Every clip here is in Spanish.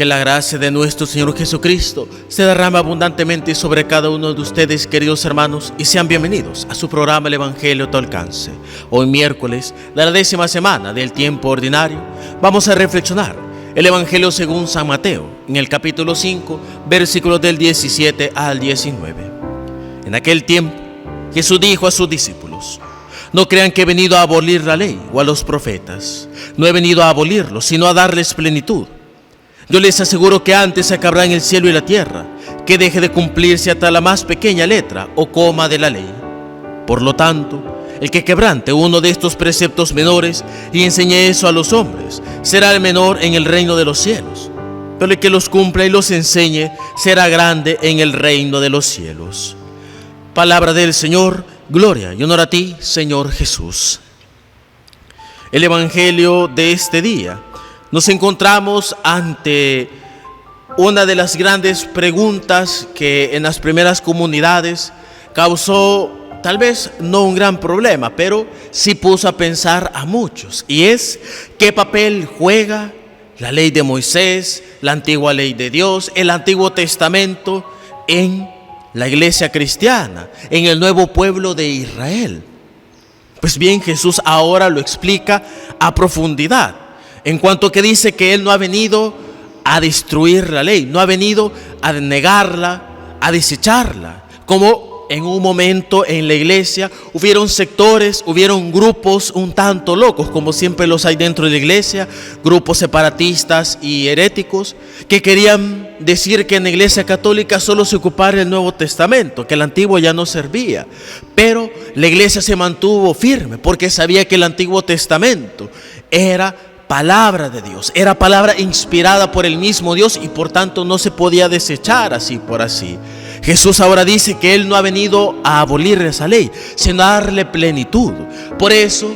Que la gracia de nuestro Señor Jesucristo se derrame abundantemente sobre cada uno de ustedes, queridos hermanos, y sean bienvenidos a su programa El Evangelio a tu alcance. Hoy miércoles, de la 10ª semana del tiempo ordinario, vamos a reflexionar el Evangelio según San Mateo, en el capítulo 5, versículos del 17 al 19. En aquel tiempo, Jesús dijo a sus discípulos: no crean que he venido a abolir la ley o a los profetas. No he venido a abolirlos, sino a darles plenitud. Yo les aseguro que antes se acabarán el cielo y la tierra, que deje de cumplirse hasta la más pequeña letra o coma de la ley. Por lo tanto, el que quebrante uno de estos preceptos menores y enseñe eso a los hombres, será el menor en el reino de los cielos. Pero el que los cumpla y los enseñe, será grande en el reino de los cielos. Palabra del Señor, gloria y honor a ti, Señor Jesús. El Evangelio de este día, nos encontramos ante una de las grandes preguntas que en las primeras comunidades causó tal vez no un gran problema, pero sí puso a pensar a muchos, y es: ¿qué papel juega la ley de Moisés, la antigua ley de Dios, el Antiguo Testamento en la iglesia cristiana, en el nuevo pueblo de Israel? Pues bien, Jesús ahora lo explica a profundidad, en cuanto que dice que Él no ha venido a destruir la ley, no ha venido a negarla, a desecharla, como en un momento en la iglesia hubieron sectores, hubieron grupos un tanto locos, como siempre los hay dentro de la iglesia, grupos separatistas y heréticos, que querían decir que en la iglesia católica solo se ocupara el Nuevo Testamento, que el Antiguo ya no servía. Pero la iglesia se mantuvo firme porque sabía que el Antiguo Testamento era palabra de Dios, era palabra inspirada por el mismo Dios y por tanto no se podía desechar así por así. Jesús ahora dice que Él no ha venido a abolir esa ley, sino a darle plenitud. Por eso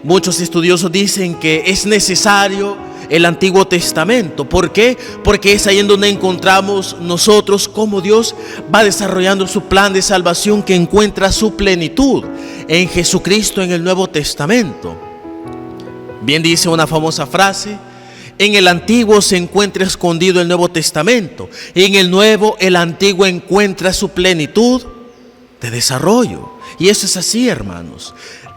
muchos estudiosos dicen que es necesario el Antiguo Testamento. ¿Por qué? Porque es ahí en donde encontramos nosotros cómo Dios va desarrollando su plan de salvación, que encuentra su plenitud en Jesucristo en el Nuevo Testamento. Bien dice una famosa frase: en el Antiguo se encuentra escondido el Nuevo Testamento, y en el Nuevo el Antiguo encuentra su plenitud de desarrollo. Y eso es así, hermanos.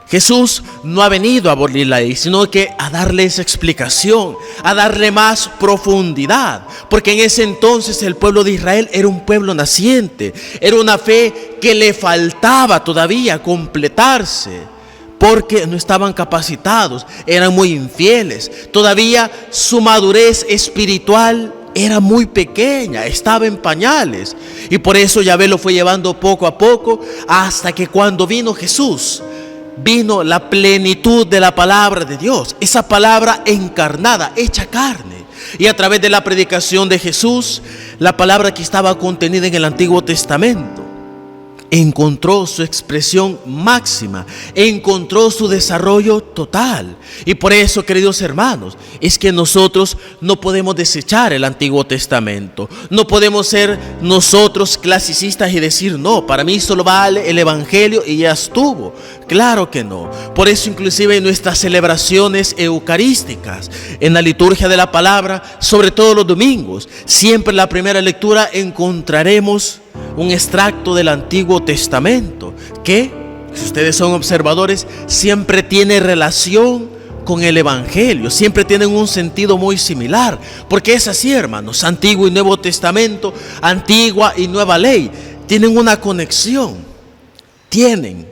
Jesús no ha venido a abolir la ley, sino que a darle esa explicación, a darle más profundidad, porque en ese entonces el pueblo de Israel era un pueblo naciente, era una fe que le faltaba todavía completarse, porque no estaban capacitados, eran muy infieles, todavía su madurez espiritual era muy pequeña, estaba en pañales, y por eso Yahvé lo fue llevando poco a poco, hasta que cuando vino Jesús, vino la plenitud de la palabra de Dios, esa palabra encarnada, hecha carne. Y a través de la predicación de Jesús, la palabra que estaba contenida en el Antiguo Testamento encontró su expresión máxima, encontró su desarrollo total. Y por eso, queridos hermanos, es que nosotros no podemos desechar el Antiguo Testamento. No podemos ser nosotros clasicistas y decir: no, para mí solo vale el Evangelio y ya estuvo. Claro que no. Por eso inclusive en nuestras celebraciones eucarísticas, en la liturgia de la palabra, sobre todo los domingos, siempre en la primera lectura encontraremos un extracto del Antiguo Testamento que, si ustedes son observadores, siempre tiene relación con el Evangelio, siempre tienen un sentido muy similar, porque es así, hermanos. Antiguo y Nuevo Testamento, antigua y nueva ley, tienen una conexión, tienen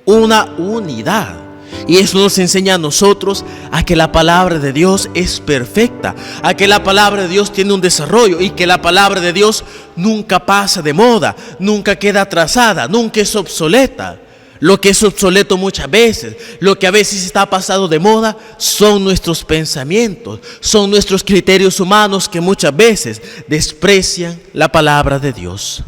una unidad. Y eso nos enseña a nosotros a que la palabra de Dios es perfecta, a que la palabra de Dios tiene un desarrollo y que la palabra de Dios nunca pasa de moda, nunca queda atrasada, nunca es obsoleta. Lo que es obsoleto muchas veces, lo que a veces está pasado de moda, son nuestros pensamientos, son nuestros criterios humanos que muchas veces desprecian la palabra de Dios.